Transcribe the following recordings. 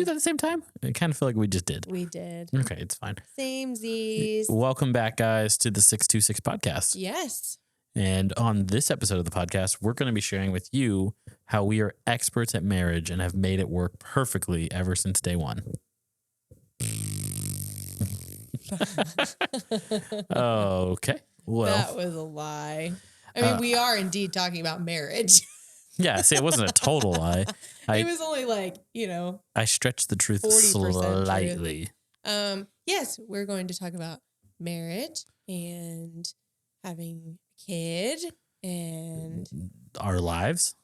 do that at the same time? I kind of feel like we just did. We did. Okay, it's fine. Samesies. Welcome back, guys, to the 626 podcast. Yes. And on this episode of the podcast, we're going to be sharing with you how we are experts at marriage and have made it work perfectly ever since day one. Okay. Well, that was a lie. I mean, we are indeed talking about marriage. yeah, see, it wasn't a total lie. It was only like, I stretched the truth 40% slightly. Yes, we're going to talk about marriage and having a kid and Our lives.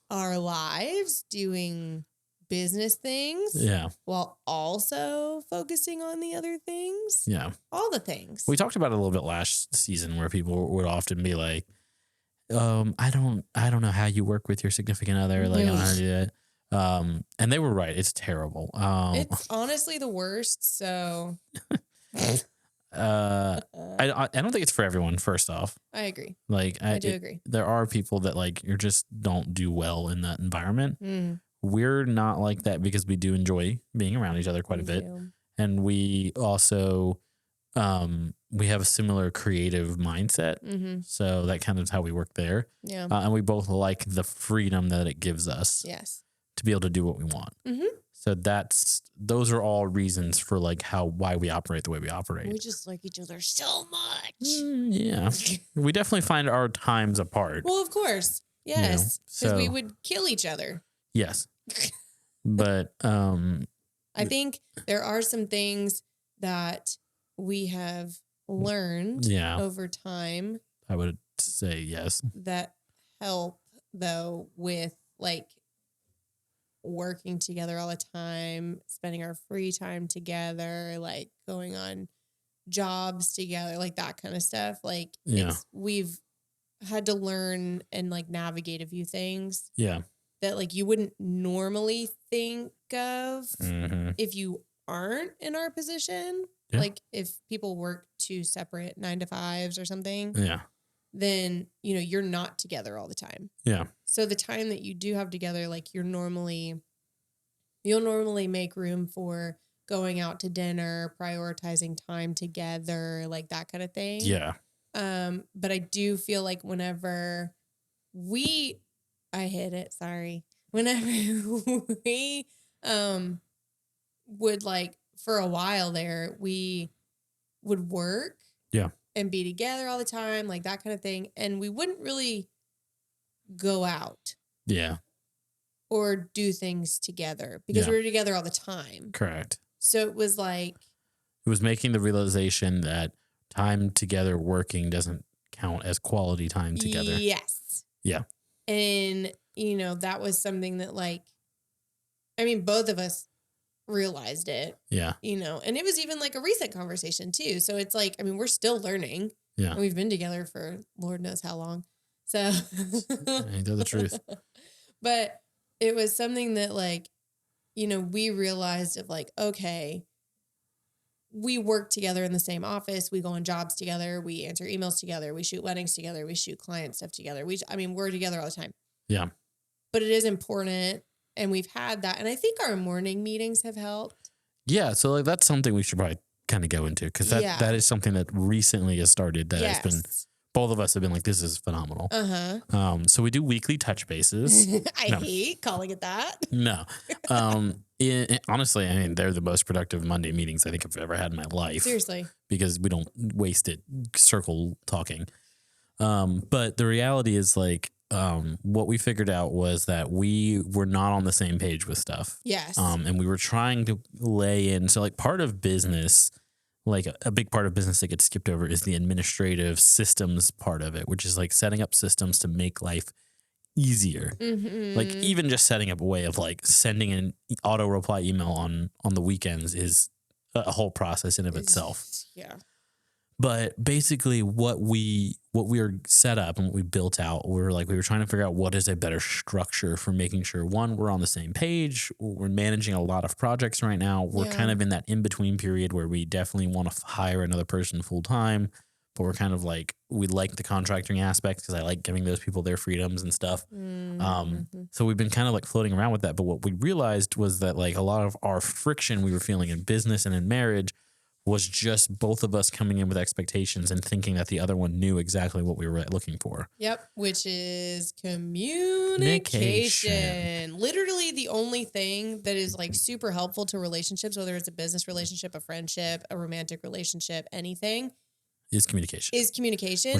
doing business things. Yeah. While also focusing on the other things. Yeah. All the things. We talked about it a little bit last season where people would often be like, I don't know how you work with your significant other. Like, I don't know how to do that. And they were right. It's terrible. It's honestly the worst. So I don't think it's for everyone, first off. I agree. Like, I do agree. There are people that like you just don't do well in that environment. Mm. We're not like that because we do enjoy being around each other quite a bit. And we also, we have a similar creative mindset. Mm-hmm. So that kind of is how we work there. Yeah. And we both like the freedom that it gives us to be able to do what we want. Mm-hmm. So those are all reasons for like why we operate the way we operate. We just like each other so much. Yeah. We definitely find our times apart. Well, of course. Yes. Because we would kill each other. Yes. But I think there are some things that we have learned over time. I would say yes. That help though with like working together all the time, spending our free time together, like going on jobs together, like that kind of stuff. Like we've had to learn and like navigate a few things. Yeah. That like you wouldn't normally think of if you aren't in our position. Yeah. Like if people work 2 separate 9-to-5s or something. Yeah. Then, you're not together all the time. Yeah. So the time that you do have together, like you'll normally make room for going out to dinner, prioritizing time together, like that kind of thing. Yeah. But I do feel like whenever I hit it, sorry. Whenever we would like for a while there, we would work and be together all the time, like that kind of thing. And we wouldn't really go out. Yeah. Or do things together because we were together all the time. Correct. So it was like it was making the realization that time together working doesn't count as quality time together. Yes. Yeah. And that was something that like, I mean, both of us realized it. Yeah. And it was even like a recent conversation too. So it's like, I mean, we're still learning. Yeah. And we've been together for Lord knows how long. So ain't that the truth? But it was something that like, we realized of like, okay, we work together in the same office. We go on jobs together. We answer emails together. We shoot weddings together. We shoot client stuff together. We're together all the time. Yeah. But it is important. And we've had that. And I think our morning meetings have helped. Yeah. So like that's something we should probably kind of go into because that is something that recently has started that has been, both of us have been like, this is phenomenal. So we do weekly touch bases. I hate calling it that. No. Honestly, I mean, they're the most productive Monday meetings I think I've ever had in my life. Seriously. Because we don't waste it circle talking. But the reality is like, what we figured out was that we were not on the same page with stuff. Yes. And we were trying to lay in. So like part of business, like a big part of business that gets skipped over is the administrative systems part of it, which is like setting up systems to make life easier. Mm-hmm. Like even just setting up a way of like sending an auto reply email on the weekends is a whole process in of itself. Yeah. But basically what we are set up and what we built out, we were trying to figure out what is a better structure for making sure, one, we're on the same page. We're managing a lot of projects right now. We're kind of in that in-between period where we definitely want to hire another person full time, but we're kind of like, we like the contracting aspect because I like giving those people their freedoms and stuff. So we've been kind of like floating around with that. But what we realized was that like a lot of our friction we were feeling in business and in marriage was just both of us coming in with expectations and thinking that the other one knew exactly what we were looking for. Yep, which is communication. Literally the only thing that is like super helpful to relationships, whether it's a business relationship, a friendship, a romantic relationship, anything, Is communication. But Which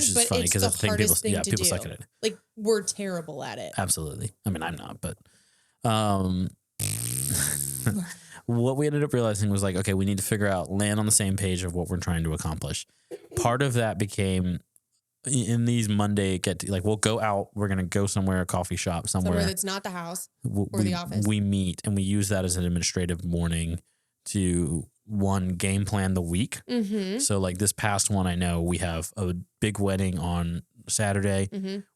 is funny it's because the that's the thing hardest thing to people do. suck at it. Like, we're terrible at it. Absolutely. I mean, I'm not, but what we ended up realizing was like, okay, we need to figure out, land on the same page of what we're trying to accomplish. Part of that became in these Monday we'll go out, we're going to go somewhere, a coffee shop somewhere that's not the house or the office. We meet and we use that as an administrative morning to game plan the week. So like this past one, I know we have a big wedding on Saturday.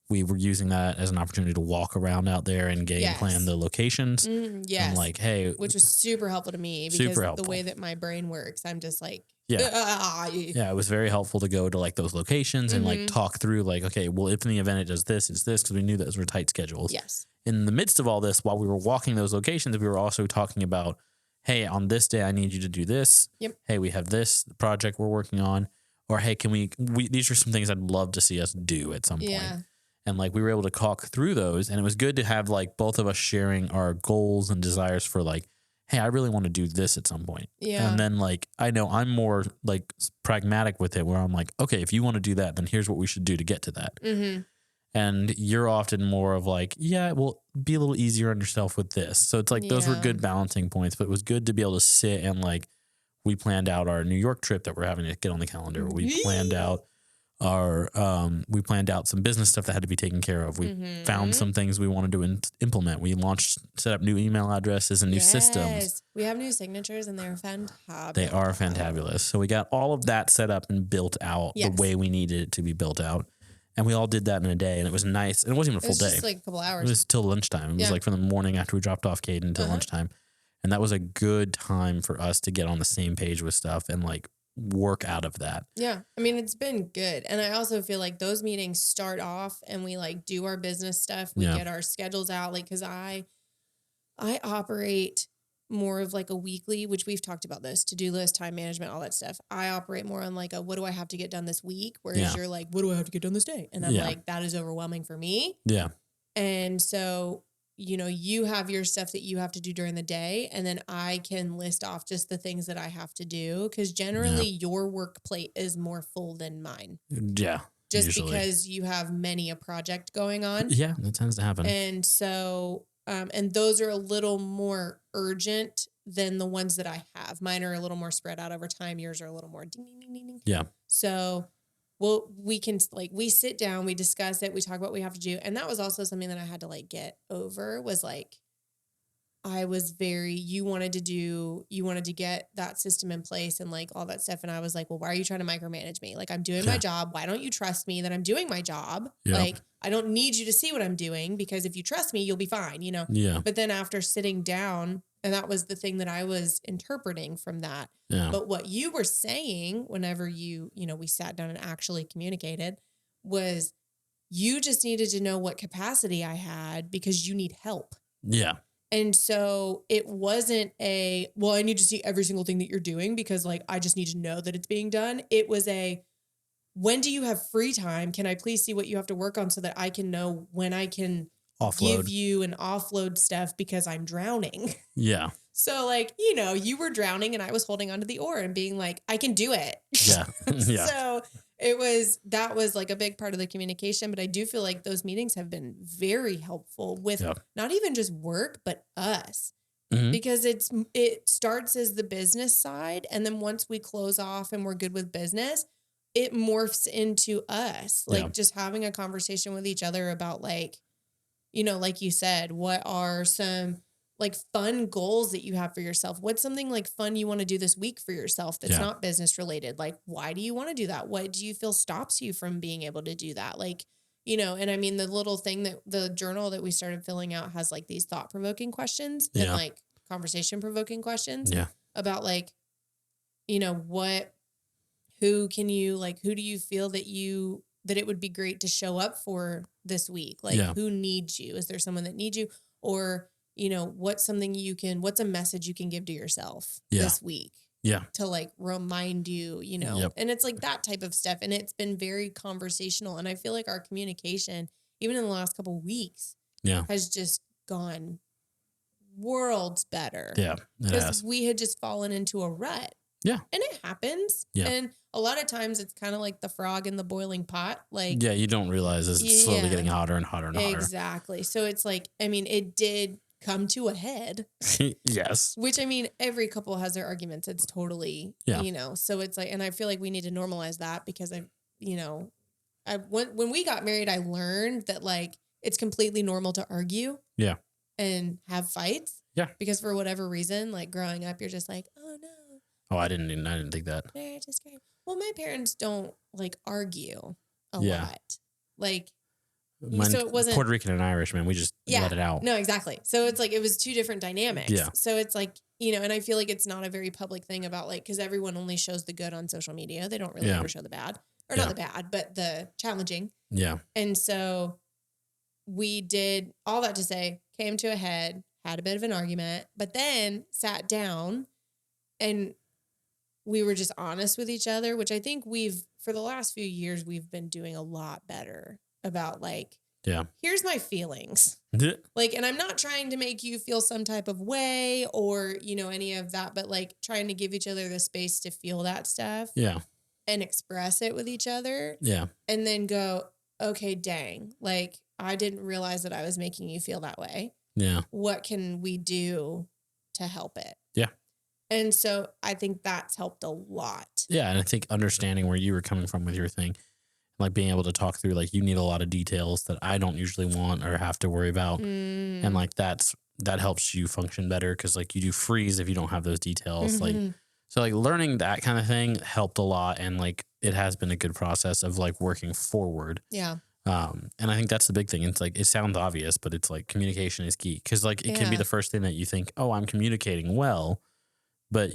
We were using that as an opportunity to walk around out there and game plan the locations. Yes. And like, hey, which was super helpful to me because the way that my brain works, I'm just like, yeah, it was very helpful to go to like those locations and like talk through like, okay, well, if in the event it does this, it's this, because we knew those were tight schedules. Yes. In the midst of all this, while we were walking those locations, we were also talking about, hey, on this day, I need you to do this. Yep. Hey, we have this project we're working on. Or, hey, can we these are some things I'd love to see us do at some point. And like we were able to talk through those. And it was good to have like both of us sharing our goals and desires for like, hey, I really want to do this at some point. Yeah. And then like, I know I'm more like pragmatic with it where I'm like, okay, if you want to do that, then here's what we should do to get to that. And you're often more of like, yeah, well, be a little easier on yourself with this. So it's like those were good balancing points, but it was good to be able to sit and like, we planned out our New York trip that we're having to get on the calendar. We planned out some business stuff that had to be taken care of. We found some things we wanted to implement. We set up new email addresses and new systems. We have new signatures and they're fantabulous. They are fantabulous. So we got all of that set up and built out the way we needed it to be built out. And we all did that in a day, and it was nice. And it wasn't even a full day. It was just like a couple hours. It was till lunchtime. It was like from the morning after we dropped off Caden until lunchtime. And that was a good time for us to get on the same page with stuff and like work out of that. Yeah. I mean, it's been good. And I also feel like those meetings start off and we like do our business stuff. We get our schedules out. Like, cause I operate more of like a weekly, which we've talked about this, to-do list, time management, all that stuff. I operate more on like what do I have to get done this week? Whereas you're like, what do I have to get done this day? And I'm like, that is overwhelming for me. Yeah. And so, you know, you have your stuff that you have to do during the day, and then I can list off just the things that I have to do. Cause generally your work plate is more full than mine. Yeah. Just because you have many a project going on. Yeah. That tends to happen. And so, and those are a little more urgent than the ones that I have. Mine are a little more spread out over time. Yours are a little more ding, ding, ding, ding, ding. Yeah. So, we can like, we sit down, we discuss it, we talk about what we have to do. And that was also something that I had to like get over was like, I was you wanted to get that system in place and like all that stuff. And I was like, well, why are you trying to micromanage me? Like, I'm doing my job. Why don't you trust me that I'm doing my job? Yeah. Like, I don't need you to see what I'm doing, because if you trust me, you'll be fine, you know? Yeah. But then after sitting down, and that was the thing that I was interpreting from that. Yeah. But what you were saying whenever we sat down and actually communicated was you just needed to know what capacity I had because you need help. Yeah. And so it wasn't I need to see every single thing that you're doing because like, I just need to know that it's being done. It was when do you have free time? Can I please see what you have to work on so that I can know when I can give you and offload stuff because I'm drowning. Yeah. So like, you were drowning and I was holding onto the oar and being like, I can do it. Yeah. Yeah. So that was like a big part of the communication, but I do feel like those meetings have been very helpful with not even just work, but us. Because it starts as the business side. And then once we close off and we're good with business, it morphs into us, like just having a conversation with each other about like, like you said, what are some like fun goals that you have for yourself? What's something like fun you want to do this week for yourself that's not business related? Like, why do you want to do that? What do you feel stops you from being able to do that? Like, and I mean, the little thing that the journal that we started filling out has like these thought-provoking questions and like conversation-provoking questions about like, who can you like, who do you feel that it would be great to show up for this week? Like, Yeah. who needs you? Is there someone that needs you? Or, what's a message you can give to yourself Yeah. this week Yeah. to like remind you, Yep. and it's like that type of stuff. And it's been very conversational. And I feel like our communication, even in the last couple of weeks, Yeah. has just gone worlds better. Yeah. It Because has. we had just fallen into a rut. Yeah. And it happens. Yeah. And a lot of times it's kind of like the frog in the boiling pot. Like, Yeah. You don't realize it's slowly Yeah. getting hotter and hotter and hotter. exactly. So it's like, I mean, it did come to a head, Yes. which I mean, every couple has their arguments. It's totally, Yeah. so it's like, and I feel like we need to normalize that because when we got married, I learned that like, it's completely normal to argue. Yeah. And have fights. Yeah. Because for whatever reason, like growing up, you're just like, oh no. Oh, I didn't think that. Marriage is great. Well, my parents don't like argue a Yeah. lot. Like, Mine, so it wasn't Puerto Rican and Irish, man. We just let it out. No, exactly. So it's like it was two different dynamics. Yeah. So it's like, and I feel like it's not a very public thing about like, because everyone only shows the good on social media. They don't really Yeah. ever show the bad. Or Yeah. not the bad, but the challenging. Yeah. And so we did all that to say, came to a head, had a bit of an argument, but then sat down and we were just honest with each other, which I think for the last few years, we've been doing a lot better about like, Yeah. here's my feelings. Like, and I'm not trying to make you feel some type of way or, any of that, but like trying to give each other the space to feel that stuff Yeah. and express it with each other. Yeah. And then go, okay, dang, like I didn't realize that I was making you feel that way. Yeah. What can we do to help it? Yeah. And so I think that's helped a lot. Yeah. And I think understanding where you were coming from with your thing, like being able to talk through, like you need a lot of details that I don't usually want or have to worry about. And like that helps you function better because like you do freeze if you don't have those details. Like, so like learning that kind of thing helped a lot. And like it has been a good process of like working forward. Yeah. And I think that's the big thing. It's like, it sounds obvious, but it's like communication is key. Cause like it can be the first thing that you think, oh, I'm communicating well, but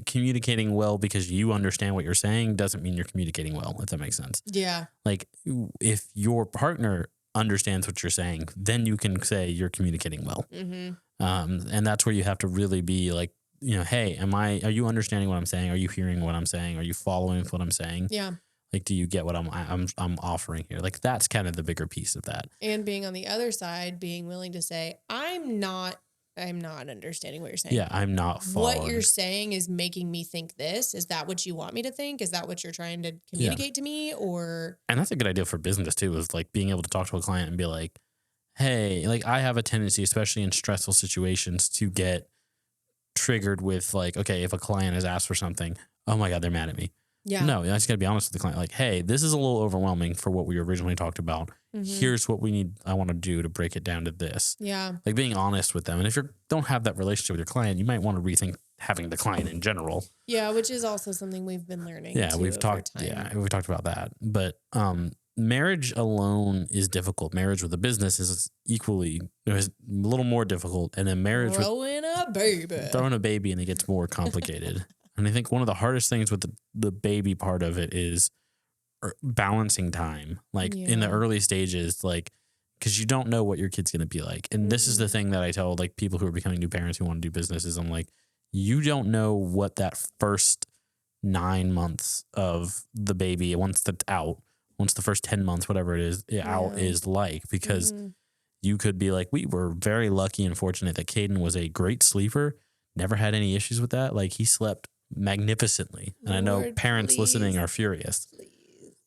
communicating well because you understand what you're saying doesn't mean you're communicating well, if that makes sense. Yeah. Like if your partner understands what you're saying, then you can say you're communicating well. And that's where you have to really be like, hey, are you understanding what I'm saying? Are you hearing what I'm saying? Are you following what I'm saying? Yeah. Like, do you get what I'm offering here? Like, that's kind of the bigger piece of that. And being on the other side, being willing to say, I'm not understanding what you're saying. Yeah, I'm not following. What you're saying is making me think this. Is that what you want me to think? Is that what you're trying to communicate to me? Or and that's a good idea for business too, is like being able to talk to a client and be like, hey, like I have a tendency, especially in stressful situations, to get triggered with like, okay, if a client has asked for something, oh my God, they're mad at me. yeah. No, I just got to be honest with the client. Like, hey, this is a little overwhelming for what we originally talked about. Here's what I want to do to break it down to this. Yeah. Like being honest with them. And if you don't have that relationship with your client, you might want to rethink having the client in general. Yeah, which is also something we've been learning. Yeah, too, we've talked. over time. Yeah, we've talked about that. But marriage alone is difficult. Marriage with a business is a little more difficult. And then marriage Throwing a baby. throwing a baby, and it gets more complicated. And I think one of the hardest things with the baby part of it is balancing time. Like in the Yeah. early stages, like, because you don't know what your kid's going to be like. And this is the thing that I tell like people who are becoming new parents who want to do businesses. I'm like, you don't know what that first 9 months of the baby, once the first 10 months, whatever it is, out is like, because you could be like, we were very lucky and fortunate that Caden was a great sleeper, never had any issues with that. Like he slept magnificently. And I know Lord, parents listening please. are furious. Please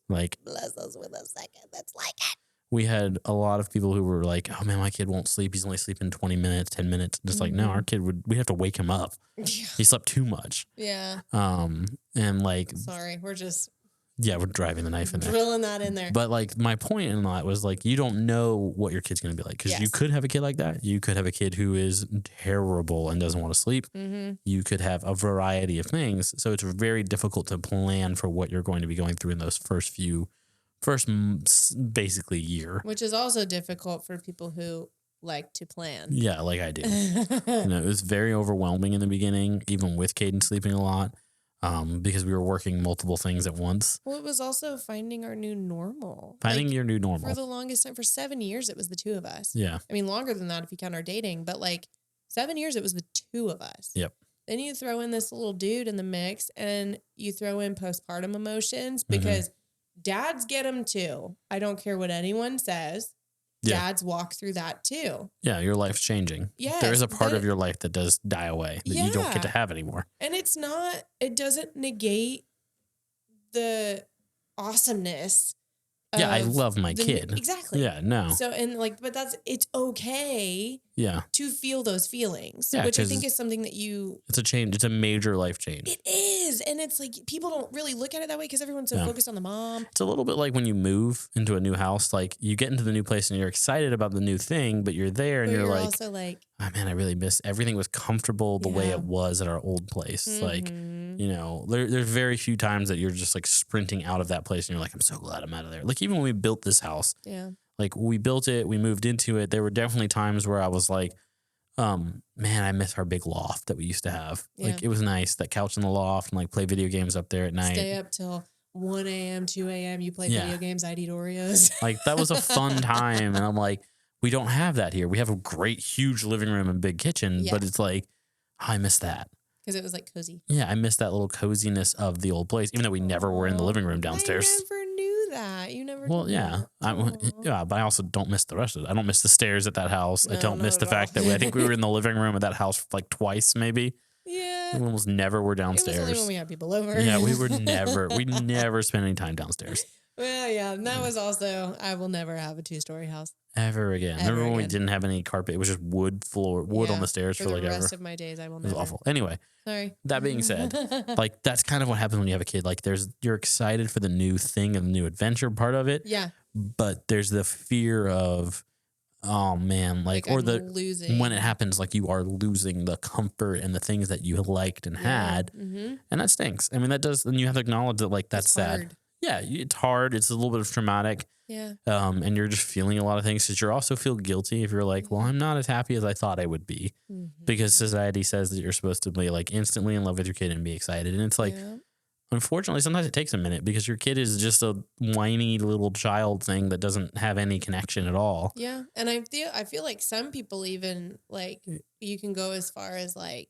Like bless us with a second that's like it. we had a lot of people who were like, oh man, my kid won't sleep. He's only sleeping 20 minutes, 10 minutes. Just like, no, our kid we have to wake him up. Yeah. He slept too much. Yeah. And like, Sorry, we're just yeah, we're driving the knife in there. drilling that in there. But like my point in that was like, you don't know what your kid's going to be like. Cause you Yes. could have a kid like that. You could have a kid who is terrible and doesn't want to sleep. You could have a variety of things. So it's very difficult to plan for what you're going to be going through in those basically year. Which is also difficult for people who like to plan. Yeah, like I do. It was very overwhelming in the beginning, even with Caden sleeping a lot. because we were working multiple things at once. Well, it was also finding our new normal. Finding your new For normal. the longest time, for 7 years, it was the two of us. Yeah. I mean, longer than that if you count our dating, but like 7 years, it was the two of us. Yep. Then you throw in this little dude in the mix, and you throw in postpartum emotions Mm-hmm. because dads get them too. I don't care what anyone says. Yeah. Dads walk through that too. Yeah, your life's changing. Yes, There is a part but- of your life that does die away that you don't get to Yeah. have anymore. And it doesn't negate the awesomeness. Yeah, I of love my the- kid. Exactly. Yeah, no. So, and like, but it's okay Yeah. to feel those feelings, Yeah, which I 'cause think is something that It's a change. It's a major life change. it is. And it's like, people don't really look at it that way because everyone's so Yeah. focused on the mom. It's a little bit like when you move into a new house, like you get into the new place and you're excited about the new thing, but you're there and But you're like, also like, oh man, I really miss everything was comfortable the way Yeah. it was at our old place. Like, mhm. you know, there's very few times that you're just like sprinting out of that place and you're like, I'm so glad I'm out of there. Like even when we built this house, Yeah. like we built it, we moved into it. There were definitely times where I was like, man, I miss our big loft that we used to have. Like Yeah. it was nice, that couch in the loft and like play video games up there at night. Stay up till 1 a.m., 2 a.m. You play Yeah. video games. I'd eat Oreos. Like that was a fun time. And I'm like, we don't have that here. We have a great, huge living room and big kitchen, but Yeah. it's like, oh, I miss that. Because it was like cozy. Yeah, I miss that little coziness of the old place, even though we never were in the living room downstairs. I never knew that. You never Well, knew yeah, that. Aw. yeah, but I also don't miss the rest of it. I don't miss the stairs at that house. I No, don't miss not the at fact all. that I think we were in the living room of that house like twice, maybe. Yeah. We almost never were It was only downstairs. when we had people over. Yeah, we never spent any time downstairs Well, yeah. And that was also, I will never have a 2-story house ever again. Ever Remember when we again. didn't have any carpet? It was just wood on Yeah, the stairs for for the like ever. rest of my days. I will It was never. awful. Anyway, Sorry. that being said, like that's kind of what happens when you have a kid. Like you're excited for the new thing and the new adventure part of it, Yeah. but there's the fear of, oh man, like or I'm the losing. when it happens, like you are losing the comfort and the things that you liked and had, Mm-hmm. and that stinks. I mean, that does, and you have to acknowledge that like that's sad. Hard. Yeah, it's hard. It's a little bit of traumatic, Yeah. and you're just feeling a lot of things because you also feel guilty if you're like, well, I'm not as happy as I thought I would be Mm-hmm. because society says that you're supposed to be like instantly in love with your kid and be excited, and it's like. Yeah. Unfortunately, sometimes it takes a minute because your kid is just a whiny little child thing that doesn't have any connection at all. Yeah. And I feel like some people even like you can go as far as like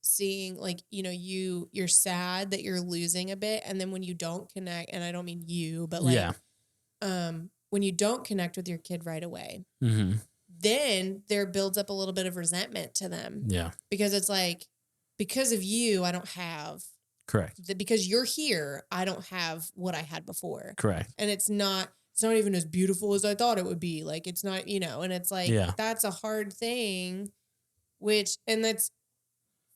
seeing like, you know, you're sad that you're losing a bit. And then when you don't connect, and I don't mean you, but like Yeah. when you don't connect with your kid right away, Mm-hmm. then there builds up a little bit of resentment to them Yeah. because it's like, because of you, I don't have Correct. because you're here, I don't have what I had before. Correct. And it's not even as beautiful as I thought it would be. Like it's not, you know, and it's like Yeah. that's a hard thing, and that's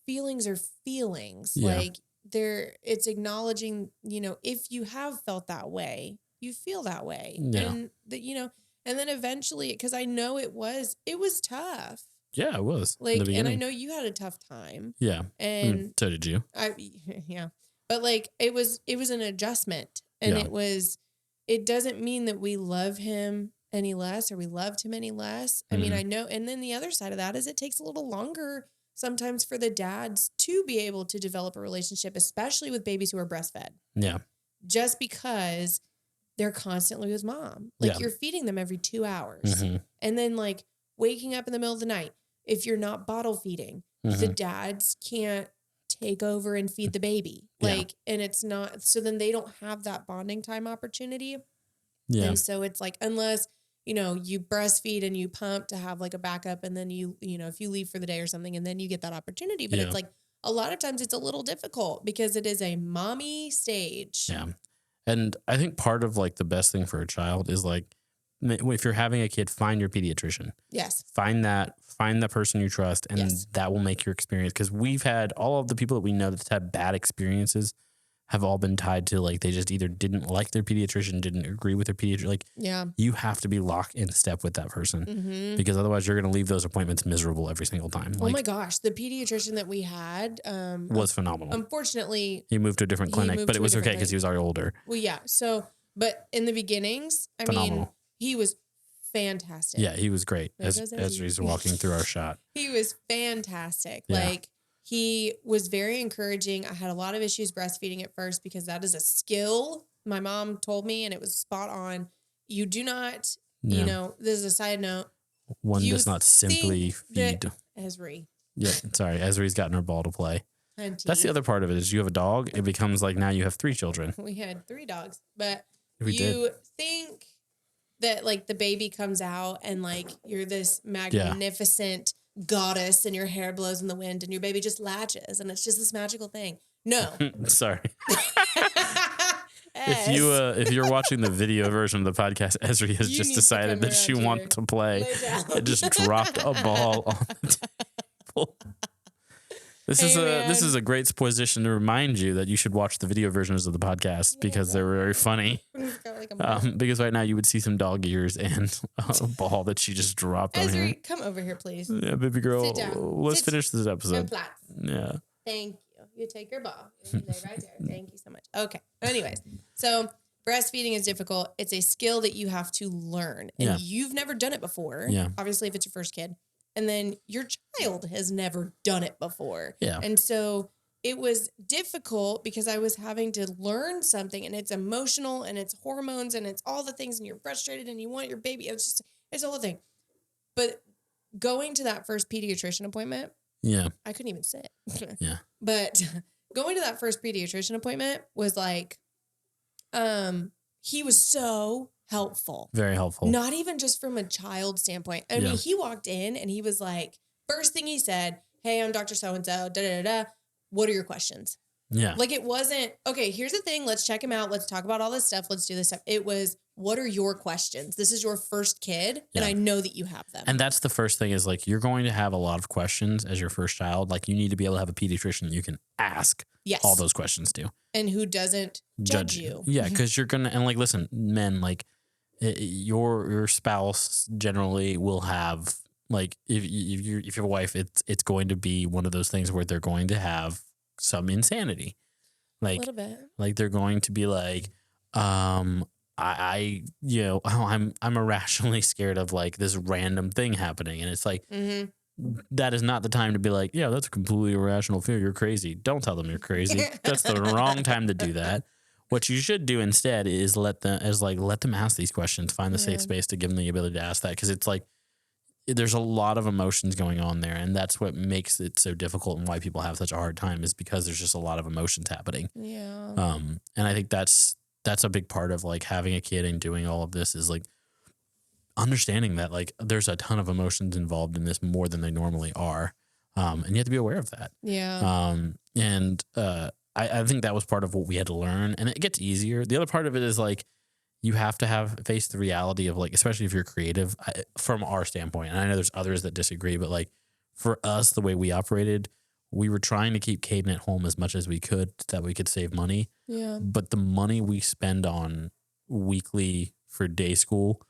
feelings are feelings. Yeah. Like it's acknowledging, you know, if you have felt that way, you feel that way. Yeah. And that, you know, and then eventually, because I know it was tough. Yeah, it was. in Like, the and I beginning. know you had a tough time. Yeah. And So did you. yeah, but like it was an adjustment, and Yeah. it doesn't mean that we love him any less or we loved him any less. I mean, Mhm. I know. And then the other side of that is it takes a little longer sometimes for the dads to be able to develop a relationship, especially with babies who are breastfed, Yeah. just because they're constantly with mom. Like Yeah. you're feeding them every 2 hours, hmm and then like waking up in the middle of the night. If you're not bottle feeding, the hmm dads can't take over and feed the baby. Yeah. Like, and it's not, so then they don't have that bonding time opportunity. Yeah. And so it's like, unless, you know, you breastfeed and you pump to have like a backup, and then you know, if you leave for the day or something, and then you get that opportunity. But Yeah. it's like, a lot of times it's a little difficult because it is a mommy stage. Yeah. And I think part of like the best thing for a child is like, if you're having a kid, find your pediatrician. Yes. Find the person you trust, and Yes. that will make your experience. Because we've had all of the people that we know that's had bad experiences have all been tied to like they just either didn't like their pediatrician, didn't agree with their pediatrician. Like Yeah. you have to be locked in step with that person Mm-hmm. because otherwise you're going to leave those appointments miserable every single time. Oh Like my gosh. The pediatrician that we had, was phenomenal. unfortunately, He moved to a different he clinic, moved but to it a was okay different because he was already older. well, yeah. So, but in the beginnings, I mean, Phenomenal. he was fantastic. Yeah, he was great There as goes as Eddie. he's walking through our shot. He was fantastic. Yeah. Like he was very encouraging. I had a lot of issues breastfeeding at first because that is a skill. My mom told me, and it was spot on. You do not, Yeah. this is a side note. One you does not simply think feed. Esri. Yeah, sorry. Esri's gotten her ball to play. That's the other part of it is you have a dog. It becomes like now you have 3 children. We had 3 dogs, but We you did. think that like the baby comes out and like you're this magnificent goddess and your hair blows in the wind and your baby just latches and it's just this magical thing. No. Sorry. If you're watching the video version of the podcast, Esri has just decided that she wants to play. It just dropped a ball on the table. This is a great position to remind you that you should watch the video versions of the podcast because they're very funny. Because right now you would see some dog ears and a ball that she just dropped on here. Esri, come over here, please. Yeah, baby girl. Sit down. Let's finish this episode. Yeah. Thank you. You take your ball. You lay right there. Thank you so much. Okay. Anyways, so breastfeeding is difficult. It's a skill that you have to learn. And you've never done it before. Yeah. Obviously, if it's your first kid. And then your child has never done it before. Yeah. And so it was difficult because I was having to learn something and it's emotional and it's hormones and it's all the things and you're frustrated and you want your baby. It's a whole thing. But going to that first pediatrician appointment, I couldn't even sit. Yeah. But going to that first pediatrician appointment was like, he was so helpful. Very helpful. Not even just from a child standpoint. I mean, he walked in and he was like, first thing he said, "Hey, I'm Dr. So-and-so, da-da-da-da. What are your questions?" Yeah. Like it wasn't, okay, here's the thing. Let's check him out. Let's talk about all this stuff. Let's do this stuff. It was, what are your questions? This is your first kid. And I know that you have them. And that's the first thing is like, you're going to have a lot of questions as your first child. Like you need to be able to have a pediatrician you can ask all those questions to. And who doesn't judge you. Yeah. Cause you're going to, and like, listen, men, like your spouse generally will have like, if you have a wife, it's going to be one of those things where they're going to have some insanity. Like, a little bit. Like they're going to be like, I'm irrationally scared of like this random thing happening. And it's like, that is not the time to be like, yeah, that's a completely irrational fear. You're crazy. Don't tell them you're crazy. That's the wrong time to do that. What you should do instead is let them ask these questions, find the safe space to give them the ability to ask that. Cause it's like, there's a lot of emotions going on there. And that's what makes it so difficult and why people have such a hard time is because there's just a lot of emotions happening. Yeah. And I think that's a big part of like having a kid and doing all of this is like understanding that like there's a ton of emotions involved in this more than they normally are. And you have to be aware of that. Yeah. I think that was part of what we had to learn, and it gets easier. The other part of it is like, you have to face the reality of like, especially if you're creative from our standpoint. And I know there's others that disagree, but like for us, the way we operated, we were trying to keep Caden at home as much as we could so that we could save money. Yeah. But the money we spend on weekly for day school,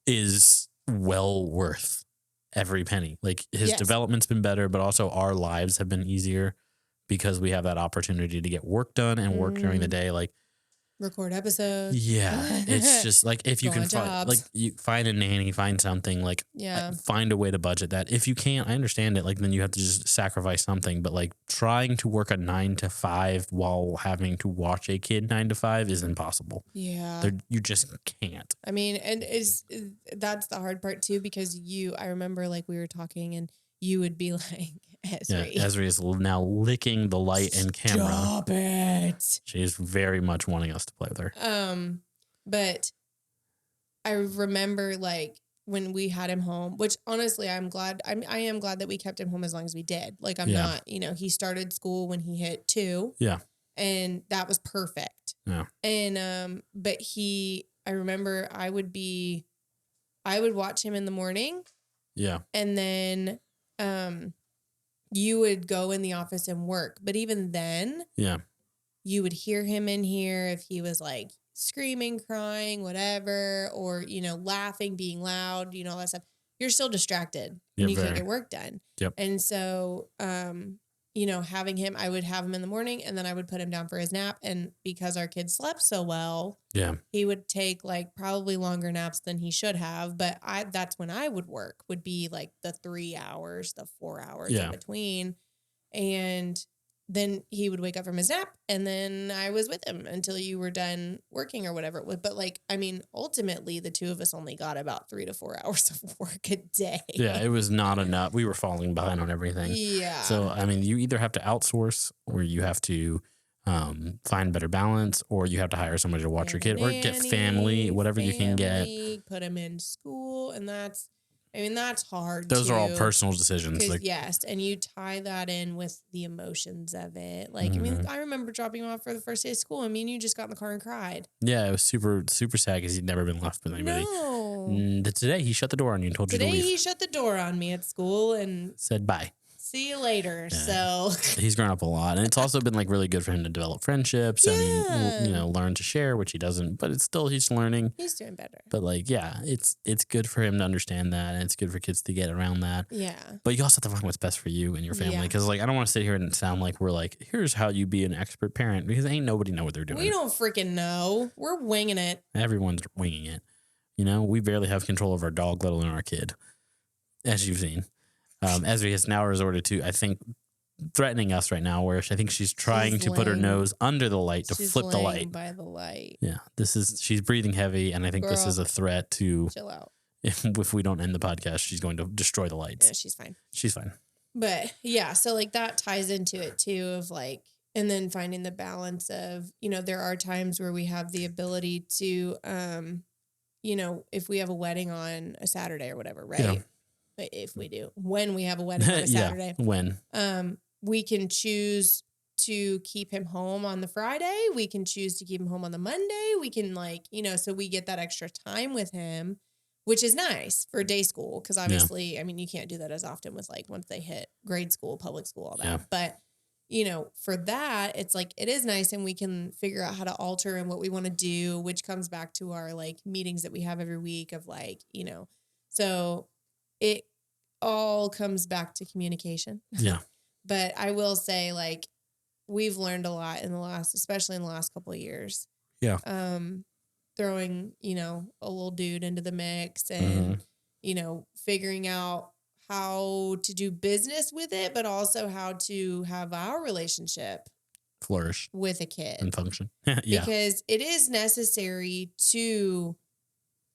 is well worth every penny. Like his development's been better, but also our lives have been easier because we have that opportunity to get work done and work during the day. Like, record episodes. Yeah. It's just like, if you can find, like, you find a nanny, find something, like, find a way to budget that. If you can't, I understand it. Like, then you have to just sacrifice something. But like trying to work a 9 to 5 while having to watch a kid 9 to 5 is impossible. Yeah. You just can't. I mean, and that's the hard part too, because I remember like we were talking and you would be like, Esri. Yeah, Esri is now licking the light and camera. Stop it. She's very much wanting us to play with her. But I remember like when we had him home, which honestly, I am glad that we kept him home as long as we did. Like I'm not, he started school when he hit 2. Yeah. And that was perfect. Yeah. And, but I remember I would watch him in the morning. Yeah. And then, you would go in the office and work. But even then, you would hear him in here if he was like screaming, crying, whatever, or, laughing, being loud, all that stuff. You're still distracted and you can't get work done. Yep. And so, having him, I would have him in the morning and then I would put him down for his nap. And because our kids slept so well, Yeah. he would take like probably longer naps than he should have. But that's when I would work, would be like the 3 hours, the 4 hours in between. And then he would wake up from his nap and then I was with him until you were done working or whatever it was. But like, I mean, ultimately the two of us only got about 3 to 4 hours of work a day. Yeah. It was not enough. We were falling behind on everything. Yeah. So, I mean, you either have to outsource or you have to find better balance, or you have to hire somebody to watch your kid, or get family, whatever you can get. Put him in school. And that's hard. Those are all personal decisions. Like, yes. And you tie that in with the emotions of it. Like, I mean, I remember dropping him off for the first day of school. I mean, you just got in the car and cried. Yeah, it was super, super sad because he'd never been left with anybody. No. Today, he shut the door on you and told you to leave. Today, he shut the door on me at school and said bye. See you later. Yeah. So he's grown up a lot, and it's also been like really good for him to develop friendships and learn to share, which he doesn't. But it's still he's learning. He's doing better. But like, yeah, it's good for him to understand that, and it's good for kids to get around that. Yeah. But you also have to find what's best for you and your family, because like I don't want to sit here and sound like we're like, here's how you be an expert parent, because ain't nobody know what they're doing. We don't freaking know. We're winging it. Everyone's winging it. We barely have control of our dog, let alone our kid, as you've seen. Esri has now resorted to, I think, threatening us right now, where I think she's trying to put her nose under the light to flip the light. By the light. Yeah, she's breathing heavy, and I think this is a threat to chill out. If we don't end the podcast, she's going to destroy the lights. Yeah, she's fine. She's fine. But yeah, so like that ties into it too, of like, and then finding the balance of, there are times where we have the ability to, if we have a wedding on a Saturday or whatever, right? Yeah. If we do, when we have a wedding on a Saturday, we can choose to keep him home on the Friday. We can choose to keep him home on the Monday. We can so we get that extra time with him, which is nice for day school. Cause obviously, I mean, you can't do that as often with like once they hit grade school, public school, all that. Yeah. But for that, it's like, it is nice. And we can figure out how to alter and what we want to do, which comes back to our like meetings that we have every week of like, so it all comes back to communication. Yeah. But I will say, like, we've learned a lot especially in the last couple of years. Yeah. Throwing, a little dude into the mix and, figuring out how to do business with it, but also how to have our relationship flourish with a kid and function. Yeah. Because it is necessary to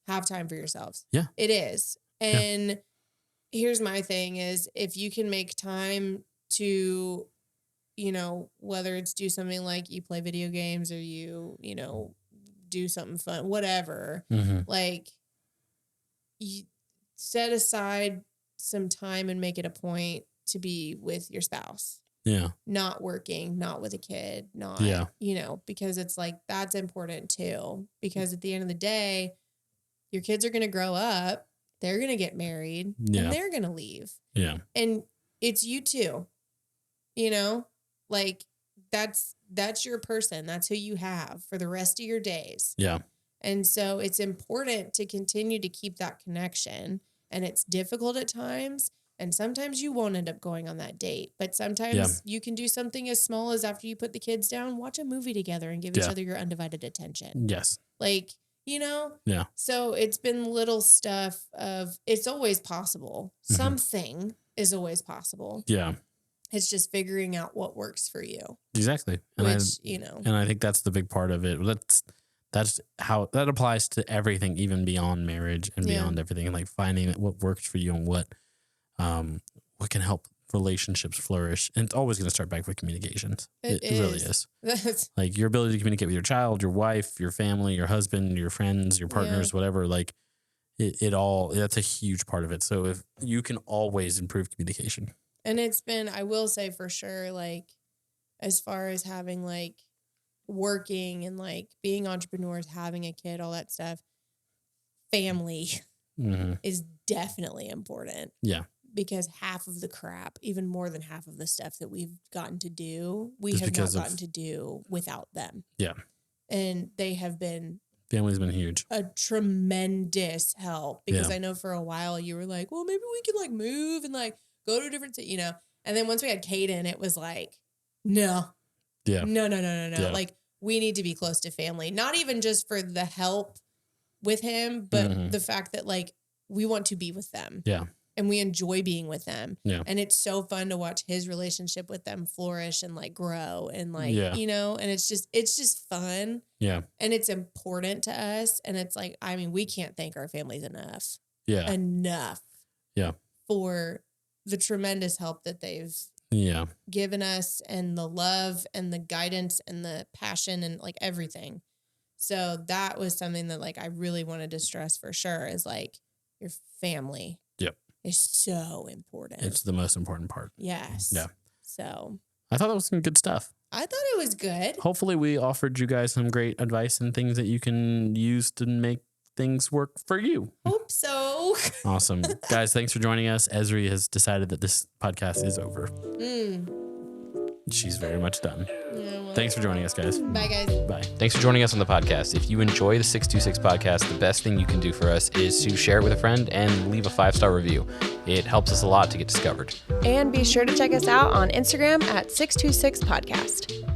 have time for yourselves. Yeah. It is. And here's my thing is, if you can make time to, whether it's do something like you play video games or you do something fun, whatever, like you set aside some time and make it a point to be with your spouse. Yeah. Not working, not with a kid, not, because it's like, that's important too. Because at the end of the day, your kids are going to grow up. They're going to get married and they're going to leave. Yeah. And it's you too, like that's your person. That's who you have for the rest of your days. Yeah. And so it's important to continue to keep that connection, and it's difficult at times. And sometimes you won't end up going on that date, but sometimes you can do something as small as, after you put the kids down, watch a movie together and give each other your undivided attention. Yes. Like, Yeah. So it's been little stuff of, it's always possible. Something is always possible. Yeah. It's just figuring out what works for you. Exactly. And and I think that's the big part of it. That's how that applies to everything, even beyond marriage and beyond everything, and like finding what works for you and what can help relationships flourish. And it's always going to start back with communications. It really is. Like your ability to communicate with your child, your wife, your family, your husband, your friends, your partners, whatever, like it all, that's a huge part of it. So if you can always improve communication. And it's been, I will say for sure, like, as far as having like working and like being entrepreneurs, having a kid, all that stuff, family is definitely important. Yeah. Because half of the crap, even more than half of the stuff that we've gotten to do, we have not gotten to do without them. Yeah. And they have been... Family's been huge. A tremendous help. Because I know for a while you were like, well, maybe we can like move and like go to a different city, And then once we had Caden, it was like, no. Yeah. No. Yeah. Like, we need to be close to family. Not even just for the help with him, but the fact that, like, we want to be with them. Yeah. And we enjoy being with them. Yeah. And it's so fun to watch his relationship with them flourish and, like, grow and, like, Yeah. you know, and it's just fun. Yeah. And it's important to us. And it's like, I mean, we can't thank our families enough. Yeah. Enough. Yeah. For the tremendous help that they've Yeah. given us and the love and the guidance and the passion and, like, everything. So that was something that, like, I really wanted to stress for sure is, like, your family. Yep. Is so important. It's the most important part. Yes. Yeah. So I thought that was some good stuff. I thought it was good. Hopefully we offered you guys some great advice and things that you can use to make things work for you. Hope so. Awesome. Guys, thanks for joining us. Esri has decided that this podcast is over. She's very much done. Yeah, well, Thanks for joining us, guys. bye, guys. Bye. Thanks for joining us on the podcast. If you enjoy the 626 podcast, the best thing you can do for us is to share it with a friend and leave a 5-star review. It helps us a lot to get discovered. And be sure to check us out on Instagram at 626podcast.